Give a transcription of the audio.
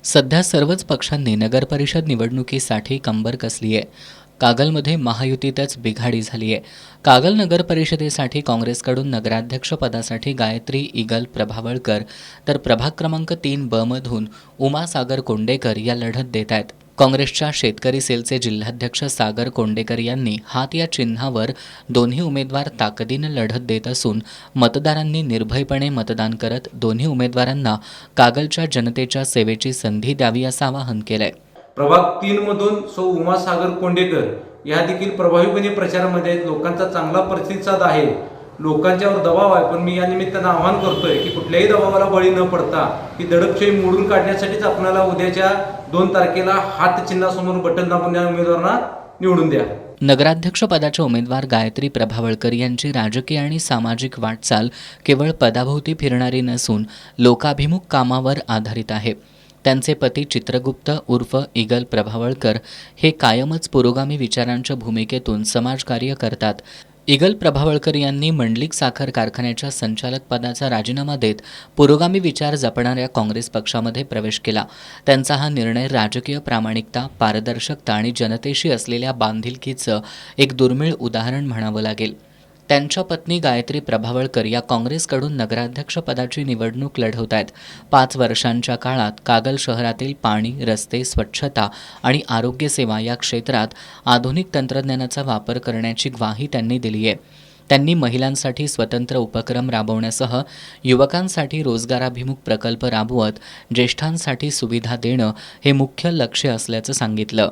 सध्या सर्वच पक्षांनी नगरपरिषद निवडणुकीसाठी कंबर कसली आहे. कागलमध्ये महायुतीतच बिघाडी झाली आहे. कागल नगरपरिषदेसाठी काँग्रेसकडून नगराध्यक्षपदासाठी गायत्री इगल प्रभावळकर तर प्रभाग क्रमांक 3 ब मधून उमासागर कोंडेकर या लढत देत आहेत. काँग्रेसच्या शेतकरी सेलचे जिल्हाध्यक्ष सागर कोंडेकर यांनी हात या चिन्हावर दोन्ही उमेदवार ताकदीनं लढत देत असून मतदारांनी निर्भयपणे मतदान करत दोन्ही उमेदवारांना कागलच्या जनतेच्या सेवेची संधी द्यावी असं आवाहन केलंय. प्रभाग 3 मधून सौ उमासागर कोंडेकर या देखील प्रभावीपणे प्रचारामध्ये आहेत. लोकांचा चांगला प्रतिसाद आहे. लोकांच्यावर दबाव आहे, पण मी या निमित्तानं आवाहन करतोय की कुठल्याही दबावाला बळी न पडता ही दडपशाही मोडून काढण्यासाठीच आपल्याला उद्याच्या 2 तारखेला हात चिन्हासमोर बटन दाबून या उमेदवारांना निवडून द्या. नगराध्यक्षपदाच्या उमेदवार गायत्री प्रभावळकर यांची राजकीय आणि सामाजिक वाटचाल केवळ पदाभोवती फिरणारी नसून लोकाभिमुख कामावर आधारित आहे. त्यांचे पती चित्रगुप्त उर्फ इगल प्रभावळकर हे कायमच पुरोगामी विचारांच्या भूमिकेतून समाजकार्य करतात. इगल प्रभावळकर यांनी मंडलिक साखर कारखान्याच्या संचालक पदाचा राजीनामा देत पुरोगामी विचार जपणाऱ्या काँग्रेस पक्षामध्ये प्रवेश केला. त्यांचा हा निर्णय राजकीय प्रामाणिकता, पारदर्शकता आणि जनतेशी असलेल्या बांधिलकीचं एक दुर्मिळ उदाहरण म्हणावं लागेल. त्यांच्या पत्नी गायत्री प्रभावळकर या काँग्रेसकडून नगराध्यक्षपदाची निवडणूक लढवत आहेत. 5 वर्षांच्या काळात कागल शहरातील पाणी, रस्ते, स्वच्छता आणि आरोग्य सेवा या क्षेत्रात आधुनिक तंत्रज्ञानाचा वापर करण्याची ग्वाही त्यांनी दिली आहे. त्यांनी महिलांसाठी स्वतंत्र उपक्रम राबवण्यासह युवकांसाठी रोजगाराभिमुख प्रकल्प राबवत ज्येष्ठांसाठी सुविधा देणं हे मुख्य लक्ष्य असल्याचं सांगितलं.